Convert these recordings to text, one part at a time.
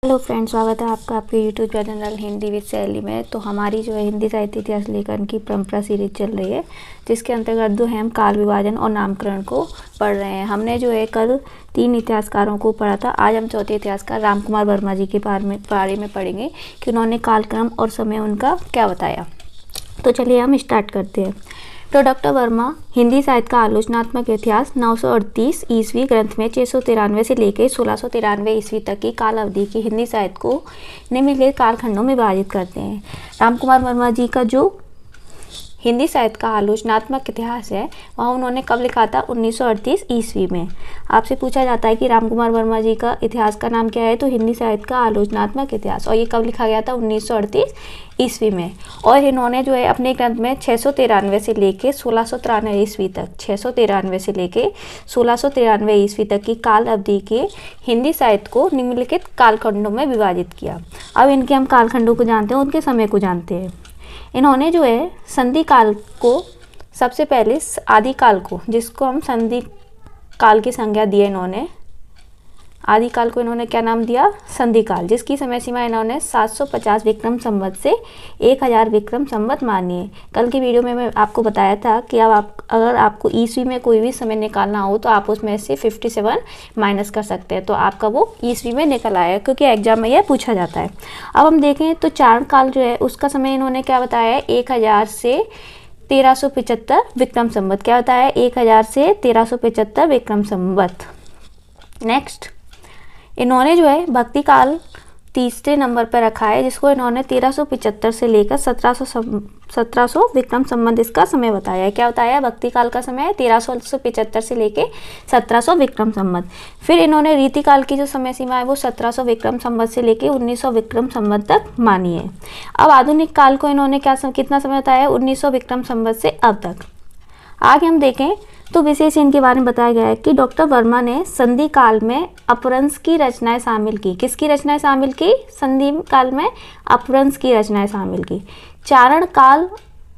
Hello friends, स्वागत है आपका आपके यूट्यूब चैनल हिंदी विद सैली में। तो हमारी जो है हिंदी साहित्य इतिहास लेखन की परंपरा सीरीज चल रही है, जिसके अंतर्गत जो है हम काल विभाजन और नामकरण को पढ़ रहे हैं। हमने जो है कल 3 इतिहासकारों को पढ़ा था। आज हम चौथे इतिहासकार रामकुमार वर्मा जी के बारे में पढ़ेंगे कि उन्होंने कालक्रम और समय उनका क्या बताया। तो चलिए हम स्टार्ट करते हैं। तो डॉक्टर वर्मा हिंदी साहित्य का आलोचनात्मक इतिहास 938 ईस्वी ग्रंथ में 693 से लेकर 1693 ईस्वी तक की काल अवधि की हिंदी साहित्य को निम्नलिखित कालखंडों में विभाजित करते हैं। रामकुमार वर्मा जी का जो हिंदी साहित्य का आलोचनात्मक इतिहास है वह उन्होंने कब लिखा था? 1938 ईस्वी में। आपसे पूछा जाता है कि रामकुमार वर्मा जी का इतिहास का नाम क्या है, तो हिंदी साहित्य का आलोचनात्मक इतिहास, और ये कब लिखा गया था? 1938 ईस्वी में। और इन्होंने जो है अपने ग्रंथ में 693 से लेके 1693 ईस्वी तक 693 से लेके 1693 ईस्वी तक की काल अवधि के हिंदी साहित्य को निम्नलिखित कालखंडों में विभाजित किया। अब इनके हम कालखंडों को जानते हैं, उनके समय को जानते हैं। इन्होंने जो है संधि काल को सबसे पहले आदिकाल को, जिसको हम संधि काल की संज्ञा दिए इन्होंने, आदिकाल को इन्होंने क्या नाम दिया? संधि काल, जिसकी समय सीमा इन्होंने 750 विक्रम संवत से 1000 विक्रम संवत मानी है। कल की वीडियो में मैं आपको बताया था कि अब अगर आपको ईस्वी में कोई भी समय निकालना हो तो आप उसमें से 57 माइनस कर सकते हैं। तो आपका वो ईस्वी में निकल आया, क्योंकि एग्जाम में यह पूछा जाता है। अब हम देखें तो चारण काल जो है उसका समय इन्होंने क्या बताया है? 1000 से 1375 विक्रम संवत। क्या बताया? 1000 से 1375 विक्रम संवत। नेक्स्ट, इन्होंने जो है भक्ति काल तीसरे नंबर पर रखा है, जिसको इन्होंने 1375 से लेकर 1700 विक्रम संवत इसका समय बताया है। क्या बताया? भक्ति काल का समय 1375 से लेकर 1700 विक्रम संवत। फिर इन्होंने रीति काल की जो समय सीमा है वो 1700 विक्रम संवत से लेकर 1900 विक्रम संवत तक मानी है। अब आधुनिक काल को इन्होंने कितना समय बताया? 1900 विक्रम संवत से अब तक। आगे हम देखें तो विशेष इनके बारे में बताया गया है कि डॉक्टर वर्मा ने संधि काल में अपभ्रंश की रचनाएं शामिल की। किसकी रचनाएं शामिल की? संधि काल में अपभ्रंश की रचनाएं शामिल की। चारण काल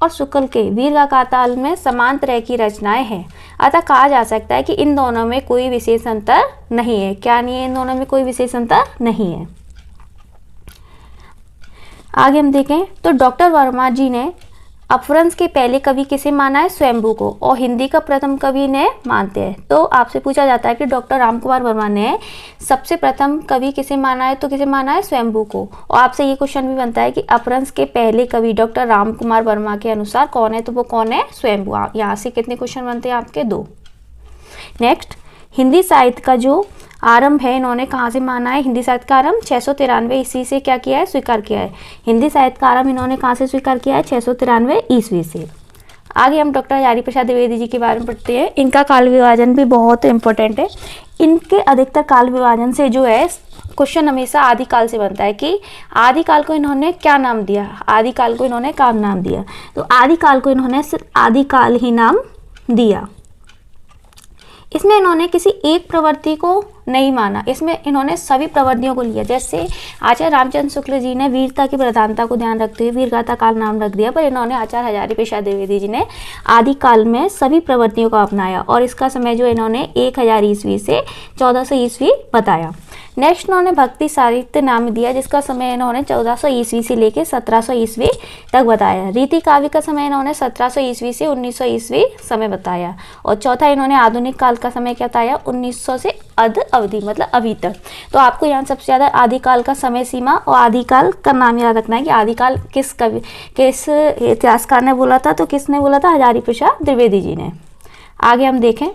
और शुक्ल के वीरगाथा काल में समान तरह की रचनाएं हैं। अतः कहा जा सकता है कि इन दोनों में कोई विशेष अंतर नहीं है। क्या नहीं है? इन दोनों में कोई विशेष अंतर नहीं है। आगे हम देखें तो डॉक्टर वर्मा जी ने अपभ्रंश के पहले कवि किसे माना है? स्वयंभू को। और हिंदी का प्रथम कवि ने मानते हैं। तो आपसे पूछा जाता है कि डॉक्टर रामकुमार वर्मा ने सबसे प्रथम कवि किसे माना है, तो किसे माना है? स्वयंभू को। और आपसे ये क्वेश्चन भी बनता है कि अपभ्रंश के पहले कवि डॉक्टर रामकुमार वर्मा के अनुसार कौन है, तो वो कौन है? स्वयंभू। यहाँ से कितने क्वेश्चन बनते हैं आपके? 2। नेक्स्ट, हिंदी साहित्य का जो आरंभ है इन्होंने कहाँ से माना है? हिंदी साहित्य का आरंभ 693 ईस्वी से क्या किया है? स्वीकार किया है। हिंदी साहित्य का आरंभ इन्होंने कहाँ से स्वीकार किया है? 693 ईस्वी से। आगे हम डॉक्टर हजारी प्रसाद द्विवेदी जी के बारे में पढ़ते हैं। इनका काल विभाजन भी बहुत इंपॉर्टेंट है। इनके अधिकतर काल विभाजन से जो है क्वेश्चन हमेशा आदिकाल से बनता है कि आदिकाल को इन्होंने क्या नाम दिया? आदिकाल को इन्होंने क्या नाम दिया? तो आदिकाल को इन्होंने सिर्फ आदिकाल ही नाम दिया। इसमें इन्होंने किसी एक प्रवृत्ति को नहीं माना, इसमें इन्होंने सभी प्रवृत्तियों को लिया। जैसे आचार्य रामचंद्र शुक्ल जी ने वीरता की प्रधानता को ध्यान रखते हुए वीरगाथा काल नाम रख दिया, पर इन्होंने आचार्य हजारी प्रसाद द्विवेदी जी ने आदिकाल में सभी प्रवृत्तियों को अपनाया और इसका समय जो इन्होंने 1000 ईस्वी से 1400 ईस्वी बताया। नेक्स्ट इन्होंने भक्ति साहित्य नाम दिया, जिसका समय इन्होंने 1400 ईस्वी से लेकर 1700 ईस्वी तक बताया। रीति काव्य का समय इन्होंने 1700 ईस्वी से 1900 ईस्वी समय बताया। और चौथा इन्होंने आधुनिक काल का समय क्या बताया? 1900 से अध अवधि, मतलब अभी तक। तो आपको यहाँ सबसे ज़्यादा आदिकाल का समय सीमा और आदिकाल का नाम याद रखना है कि आदिकाल किस इतिहासकार ने बोला था, तो किसने बोला था? हजारी प्रसाद द्विवेदी जी ने। आगे हम देखें,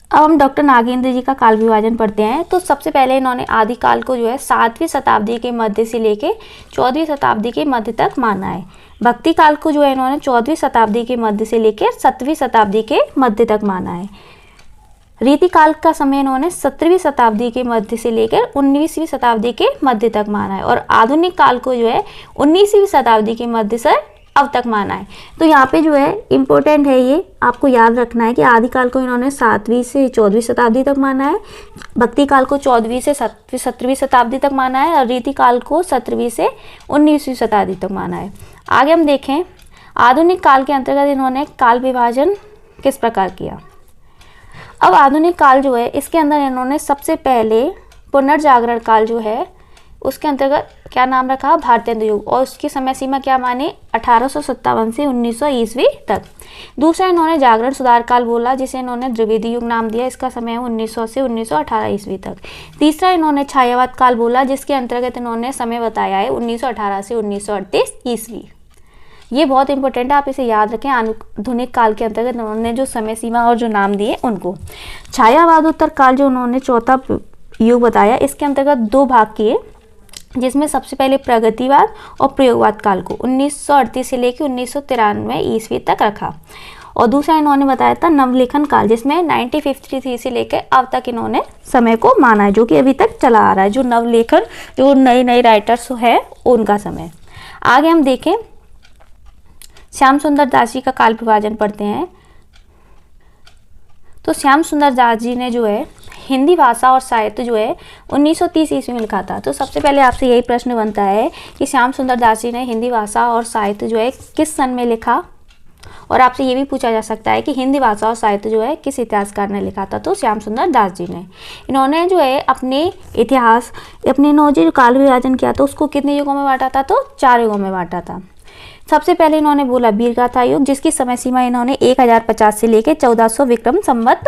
अब हम डॉक्टर नागेंद्र जी का काल विभाजन पढ़ते हैं। तो सबसे पहले इन्होंने आदिकाल को जो है 7वीं शताब्दी के मध्य से लेके 14वीं शताब्दी के मध्य तक माना है। भक्ति काल को जो है इन्होंने 14वीं शताब्दी के मध्य से लेकर 7वीं शताब्दी के मध्य तक माना है। रीति काल का समय इन्होंने 17वीं शताब्दी के मध्य से लेकर 19वीं शताब्दी के मध्य तक माना है। और आधुनिक काल को जो है 19वीं शताब्दी के मध्य से अब तक माना है। तो यहाँ पे जो है इम्पोर्टेंट है, ये आपको याद रखना है कि आदिकाल को इन्होंने 7वीं से 14वीं शताब्दी तक माना है, भक्ति काल को 14वीं से 17वीं शताब्दी तक माना है और रीति काल को 17वीं से 19वीं शताब्दी तक माना है। आगे हम देखें आधुनिक काल के अंतर्गत इन्होंने काल विभाजन किस प्रकार किया। अब आधुनिक काल जो है इसके अंदर इन्होंने सबसे पहले पुनर्जागरण काल जो है उसके अंतर्गत क्या नाम रखा, भारतेंदु युग, और उसकी समय सीमा क्या मानी, 1857 से 1900 ईस्वी तक। दूसरा इन्होंने जागरण सुधार काल बोला, जिसे इन्होंने द्विवेदी युग नाम दिया, इसका समय है 1900 से 1918 ईस्वी तक। तीसरा इन्होंने छायावाद काल बोला, जिसके अंतर्गत इन्होंने समय बताया है 1918 से 1938 ईस्वी। ये बहुत इंपॉर्टेंट है, आप इसे याद रखें। आधुनिक काल के अंतर्गत उन्होंने जो समय सीमा और जो नाम दिए उनको। छायावादोत्तर काल जो उन्होंने चौथा युग बताया, इसके अंतर्गत 2 भाग किए, जिसमें सबसे पहले प्रगतिवाद और प्रयोगवाद काल को 1938 से लेकर 1993 ईस्वी तक रखा। और दूसरा इन्होंने बताया था नवलेखन काल, जिसमें 1953 से लेकर अब तक इन्होंने समय को माना है, जो कि अभी तक चला आ रहा है, जो नवलेखन, जो नए राइटर्स है उनका समय। आगे हम देखें श्याम सुंदर दास जी का काल विभाजन पढ़ते हैं। तो श्याम सुंदर दास जी ने जो है हिंदी भाषा और साहित्य जो है 1930 ईस्वी में लिखा था। तो सबसे पहले आपसे यही प्रश्न बनता है कि श्याम सुंदर दास जी ने हिंदी भाषा और साहित्य जो है किस सन में लिखा, और आपसे ये भी पूछा जा सकता है कि हिंदी भाषा और साहित्य जो है किस इतिहासकार ने लिखा था। तो श्याम सुंदर दास जी ने, इन्होंने जो है अपने इतिहास, अपने जो काल विभाजन किया था उसको कितने युगों में बांटा था, तो 4 युगों में बांटा था। सबसे पहले इन्होंने बोला वीरगाथा युग, जिसकी समय सीमा इन्होंने 1050 से लेकर 1400 विक्रम संवत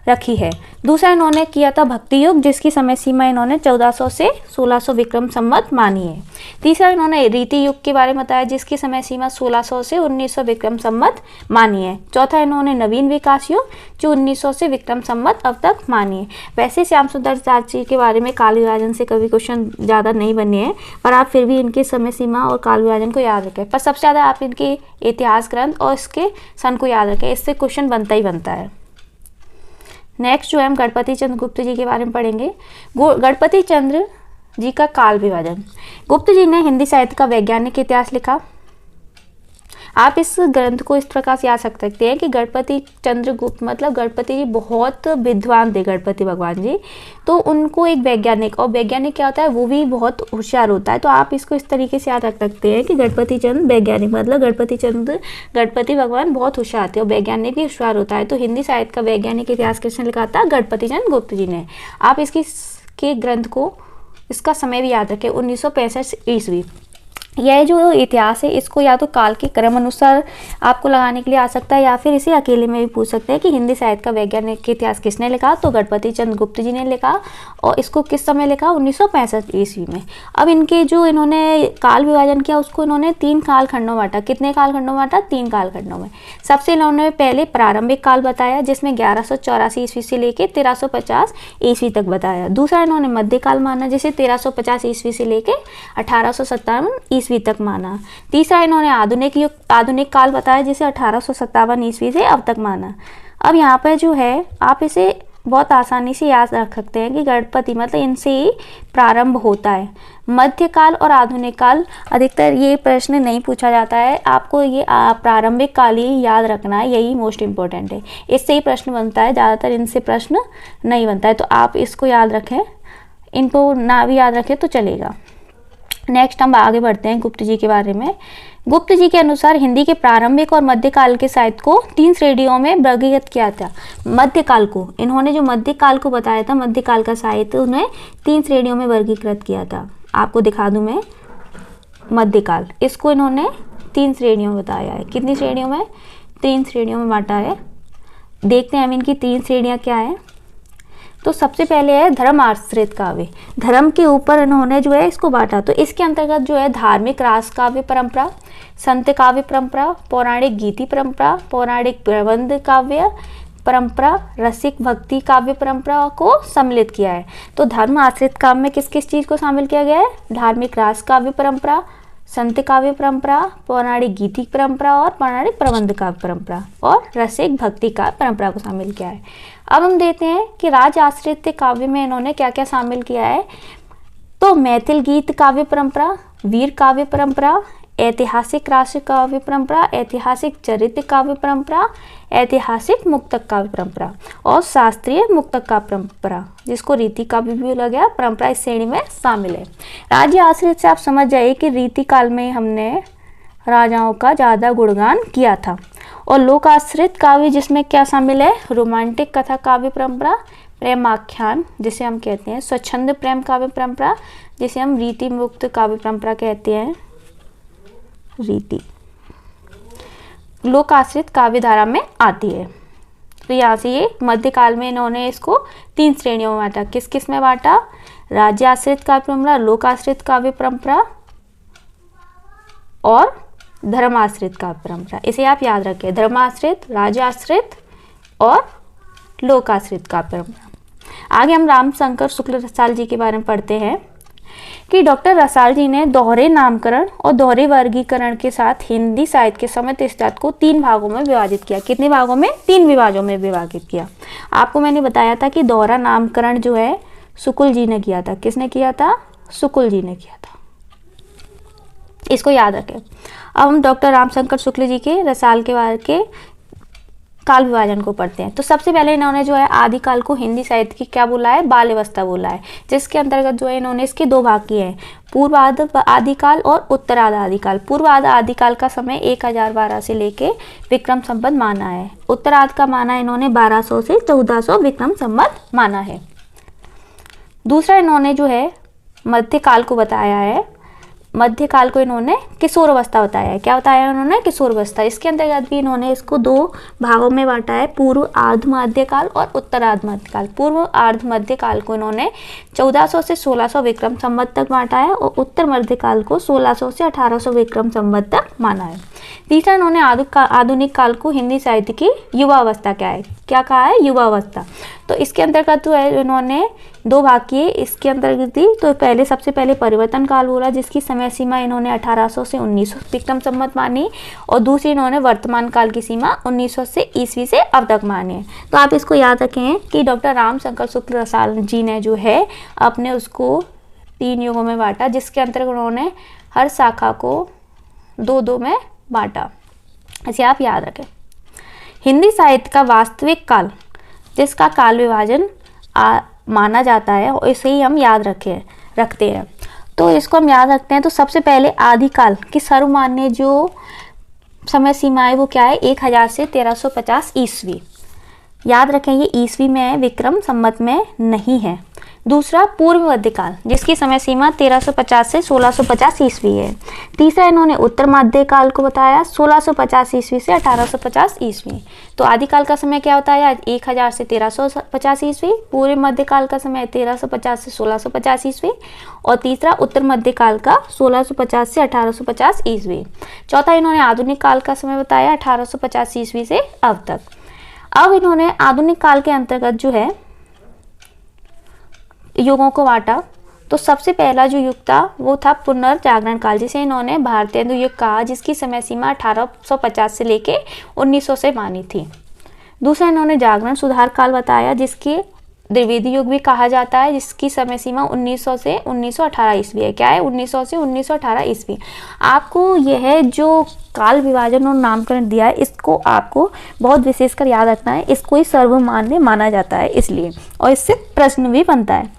रखी है। दूसरा इन्होंने किया था भक्ति युग, जिसकी समय सीमा इन्होंने 1400 से 1600 विक्रम संवत मानी है। तीसरा इन्होंने रीति युग के बारे में बताया, जिसकी समय सीमा 1600 से 1900 विक्रम संवत मानी है। चौथा इन्होंने नवीन विकास युग, जो 1900 से विक्रम संवत अब तक मानी है। वैसे श्याम सुंदर दास जी के बारे में काल विभाजन से कभी क्वेश्चन ज़्यादा नहीं बने हैं, पर आप फिर भी इनके समय सीमा और काल विभाजन को याद रखें। पर सबसे ज़्यादा आप इनके इतिहास ग्रंथ और इसके सन को याद रखें, इससे क्वेश्चन बनता ही बनता है। नेक्स्ट जो है हम गणपति चंद्र गुप्त जी के बारे में पढ़ेंगे। गणपति चंद्र जी का काल विभाजन। गुप्त जी ने हिंदी साहित्य का वैज्ञानिक इतिहास लिखा। आप इस ग्रंथ को इस प्रकार से याद रख सकते हैं कि गणपति चंद्र गुप्त मतलब गणपति जी बहुत विद्वान थे, गणपति भगवान जी, तो उनको एक वैज्ञानिक, और वैज्ञानिक क्या होता है, वो भी बहुत होशियार होता है। तो आप इसको इस तरीके से याद रख सकते हैं कि गणपति चंद्र वैज्ञानिक मतलब गणपति भगवान बहुत होशियार थे और वैज्ञानिक भी होशियार होता है। तो हिंदी साहित्य का वैज्ञानिक इतिहास किसने लिखा था, गणपति चंद्र गुप्त जी ने। आप इसके ग्रंथ को, इसका समय भी याद रखें 1965 ईस्वी। यह जो इतिहास है इसको या तो काल के क्रम अनुसार आपको लगाने के लिए आ सकता है, या फिर इसे अकेले में भी पूछ सकते हैं कि हिंदी साहित्य का वैज्ञानिक इतिहास किसने लिखा, तो गणपति चंद्र गुप्त जी ने लिखा। और इसको किस समय लिखा, 1965 ईस्वी में। अब इनके जो इन्होंने काल विभाजन किया उसको इन्होंने 3 कालखंडों में बांटा। कितने कालखंडों में बांटा, 3 कालखंडों में। सबसे इन्होंने पहले प्रारंभिक काल बताया, जिसमें 1184 ईस्वी से लेकर 1350 ईस्वी तक बताया। दूसरा इन्होंने मध्यकाल माना, जिसे 1350 ईस्वी से लेकर 1857 ईस्वी तक माना। तीसरा इन्होंने आधुनिक काल बताया, जिसे 1857 ईस्वी से अब तक माना। अब यहाँ पर जो है आप इसे बहुत आसानी से याद रख सकते हैं कि गणपति मतलब इनसे ही प्रारंभ होता है। मध्यकाल और आधुनिक काल अधिकतर ये प्रश्न नहीं पूछा जाता है, आपको ये प्रारंभिक काल ही याद रखना है, यही मोस्ट इम्पोर्टेंट है। इससे ही प्रश्न बनता है, ज़्यादातर इनसे प्रश्न नहीं बनता है। तो आप इसको याद रखें, इनको ना भी याद रखें तो चलेगा। नेक्स्ट हम आगे बढ़ते हैं गुप्त जी के बारे में। गुप्त जी के अनुसार हिंदी के प्रारंभिक और मध्यकाल के साहित्य को 3 श्रेणियों में वर्गीकृत किया था। मध्यकाल को इन्होंने जो मध्यकाल को बताया था, मध्यकाल का साहित्य उन्हें 3 श्रेणियों में वर्गीकृत किया था। आपको दिखा दूं मैं, मध्यकाल इसको इन्होंने 3 श्रेणियों में बताया है। कितनी श्रेणियों में, 3 श्रेणियों में बांटा है। देखते हैं हम इनकी 3 श्रेणियाँ क्या है। तो सबसे पहले है धर्म आश्रित काव्य। धर्म के ऊपर इन्होंने जो है इसको बांटा। तो इसके अंतर्गत जो है धार्मिक रास काव्य परंपरा, संत काव्य परंपरा, पौराणिक गीति परंपरा, पौराणिक प्रबंध काव्य परंपरा, रसिक भक्ति काव्य परंपरा को सम्मिलित किया है। तो धर्म आश्रित काव्य में किस किस चीज़ को शामिल किया गया है, धार्मिक रास काव्य परंपरा, संत काव्य परंपरा, पौराणिक गीति परंपरा और पौराणिक प्रबंध काव्य परंपरा और रसिक भक्ति काव्य परंपरा को शामिल किया है। अब हम देखते हैं कि राज आश्रित काव्य में इन्होंने क्या क्या शामिल किया है। तो मैथिल गीत काव्य परंपरा, वीर काव्य परंपरा, ऐतिहासिक राष्ट्र काव्य परंपरा, ऐतिहासिक चरित्र काव्य परंपरा, ऐतिहासिक मुक्तक काव्य परंपरा और शास्त्रीय मुक्तक काव्य परंपरा, जिसको रीति काव्य भी बोला गया, परंपरा इस श्रेणी में शामिल है। राज्य आश्रित से आप समझ जाइए कि रीति काल में हमने राजाओं का ज़्यादा गुणगान किया था। और लोक आश्रित काव्य जिसमें क्या शामिल है, रोमांटिक कथा काव्य परंपरा, प्रेमाख्यान जिसे हम कहते हैं, स्वच्छंद प्रेम काव्य परंपरा जिसे हम रीति मुक्त काव्य परंपरा कहते हैं, रीति लोक आश्रित काव्य धारा में आती है। तो यहाँ से ये मध्यकाल में इन्होंने इसको 3 श्रेणियों में बांटा। किस किस में बांटा? राज्य आश्रित काव्य परंपरा, लोक आश्रित काव्य परंपरा और धर्माश्रित काव्य परंपरा। इसे आप याद रखें, धर्माश्रित, राज्य आश्रित और लोक आश्रित काव्य परंपरा। आगे हम रामशंकर शुक्ल रसाल जी के बारे में पढ़ते हैं कि डॉक्टर रसाल जी ने दोहरे नामकरण और दोहरे वर्गीकरण के साथ हिंदी साहित्य के समृद्ध इतिहास को 3 भागों में विभाजित किया। कितने भागों में? 3 विभाजों में विभाजित किया। आपको मैंने बताया था कि दोहरा नामकरण जो है शुक्ल जी ने किया था। किसने किया था? शुक्ल जी ने किया था। इसको याद रखें। अब हम डॉक्टर रामशंकर शुक्ल जी के रसाल के बारे के काल विभाजन को पढ़ते हैं। तो सबसे पहले इन्होंने जो है आदिकाल को हिंदी साहित्य की क्या बोला है? बाल अवस्था बोला है, जिसके अंतर्गत जो है इन्होंने इसके 2 भाग किए हैं, पूर्वार्ध आदिकाल और उत्तरार्ध आदिकाल। पूर्वार्ध आदिकाल का समय 1012 से लेके विक्रम संवत माना है। उत्तरार्ध का माना इन्होंने 1200 से 1400 विक्रम संवत माना है। दूसरा इन्होंने जो है मध्यकाल को बताया है। मध्यकाल को इन्होंने किशोर अवस्था बताया है। क्या बताया उन्होंने? किशोर अवस्था। इसके अंतर्गत भी इन्होंने इसको 2 भागों में बांटा है, पूर्व आर्ध मध्यकाल और उत्तरार्ध मध्यकाल। पूर्व आर्ध मध्यकाल को इन्होंने 1400 से 1600 विक्रम संवत तक बांटा है और उत्तर मध्यकाल को 1600 से 1800 विक्रम संवत तक माना है। तीसरा इन्होंने आधुनिक काल को हिंदी साहित्य की युवा अवस्था क्या कहा है? युवा अवस्था। तो इसके अंतर्गत जो है इन्होंने 2 भाग किए इसके अंतर्गत ही। तो सबसे पहले परिवर्तन काल बोला, जिसकी समय सीमा इन्होंने 1800 से 1900 विक्रम संवत मानी, और दूसरी इन्होंने वर्तमान काल की सीमा 1900 से ईस्वी से अब तक मानी है। तो आप इसको याद रखें कि डॉक्टर रामशंकर शुक्ल रसाल जी ने जो है अपने उसको 3 युगों में बांटा, जिसके अंतर्गत उन्होंने हर शाखा को 2-2 में बांटा। इसे आप याद रखें। हिंदी साहित्य का वास्तविक काल जिसका काल विभाजन माना जाता है और इसे ही हम याद रखते हैं। तो इसको हम याद रखते हैं। तो सबसे पहले आदिकाल की सर्वमान्य जो समय सीमा है वो क्या है? 1000 से 1350 ईस्वी। याद रखें ये ईस्वी में है, विक्रम संवत में नहीं है। दूसरा पूर्व मध्यकाल जिसकी समय सीमा 1350 से 1650 ईस्वी है। तीसरा इन्होंने उत्तर मध्यकाल को बताया 1650 ईस्वी से 1850 ईस्वी। तो आदिकाल का समय क्या होता है? 1000 से 1350 ईस्वी। पूर्व मध्यकाल का समय 1350 से 1650 ईस्वी और तीसरा उत्तर मध्यकाल का 1650 से 1850 ईस्वी। चौथा इन्होंने आधुनिक काल का समय बताया 1850 ईस्वी से अब तक। अब इन्होंने आधुनिक काल के अंतर्गत जो है युगों को बांटा। तो सबसे पहला जो युग था वो था पुनर्जागरण काल, जिसे इन्होंने भारतेंदु युग कहा, जिसकी समय सीमा 1850 से लेके 1900 से मानी थी। दूसरा इन्होंने जागरण सुधार काल बताया, जिसके द्विवेदी युग भी कहा जाता है, जिसकी समय सीमा 1900 से 1918 ईस्वी है। क्या है? 1900 से 1918 ईस्वी। आपको यह जो काल विभाजन और नामकरण दिया है इसको आपको बहुत विशेषकर याद रखना है। इसको ही सर्वमान्य माना जाता है इसलिए, और इससे प्रश्न भी बनता है।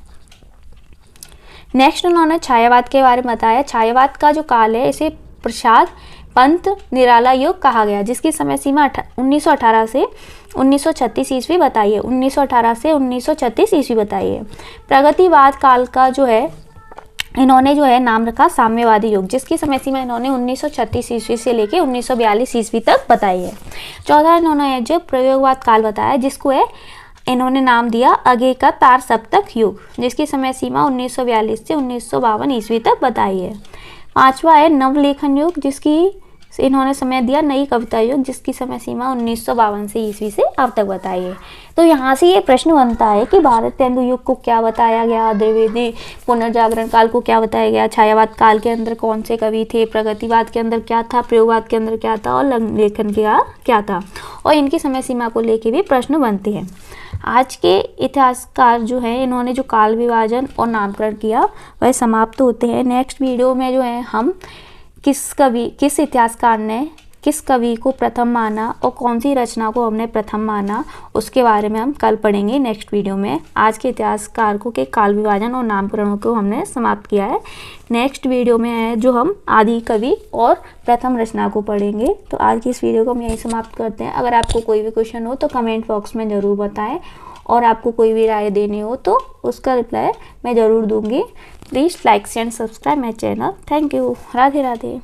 नेक्स्ट उन्होंने छायावाद के बारे में बताया। छायावाद का जो काल है इसे प्रसाद पंत निराला युग कहा गया, जिसकी समय सीमा 1918 से 1936 ईस्वी बताई है। 1918 से 1936 ईस्वी बताई है। प्रगतिवाद काल का जो है इन्होंने जो है नाम रखा साम्यवादी युग, जिसकी समय सीमा इन्होंने 1936 ईस्वी से लेके 1942 ईस्वी तक बताई है। चौथा इन्होंने जो प्रयोगवाद काल बताया, जिसको है इन्होंने नाम दिया आगे का तार सप्तक युग, जिसकी समय सीमा 1942 से 1952 ईस्वी तक बताई है। पांचवा है नवलेखन युग, जिसकी इन्होंने समय दिया नई कविता युग, जिसकी समय सीमा 1952 से ईस्वी से अब तक बताई है। तो यहाँ से ये प्रश्न बनता है कि भारतेंदु युग को क्या बताया गया, द्विवेदी पुनर्जागरण काल को क्या बताया गया, छायावाद काल के अंदर कौन से कवि थे, प्रगतिवाद के अंदर क्या था, प्रयोगवाद के अंदर क्या था और नवलेखन का क्या था, और इनकी समय सीमा को लेके भी प्रश्न बनते हैं। आज के इतिहासकार जो है इन्होंने जो काल विभाजन और नामकरण किया वह समाप्त होते हैं। नेक्स्ट वीडियो में जो है हम किस इतिहासकार ने किस कवि को प्रथम माना और कौन सी रचना को हमने प्रथम माना उसके बारे में हम कल पढ़ेंगे नेक्स्ट वीडियो में। आज के इतिहासकारों के काल विभाजन और नामकरणों को हमने समाप्त किया है। नेक्स्ट वीडियो में है जो हम आदि कवि और प्रथम रचना को पढ़ेंगे। तो आज की इस वीडियो को हम यहीं समाप्त करते हैं। अगर आपको कोई भी क्वेश्चन हो तो कमेंट बॉक्स में ज़रूर बताएं और आपको कोई भी राय देनी हो तो उसका रिप्लाई मैं ज़रूर दूँगी। Please like and subscribe my channel. Thank you. Radhe Radhe.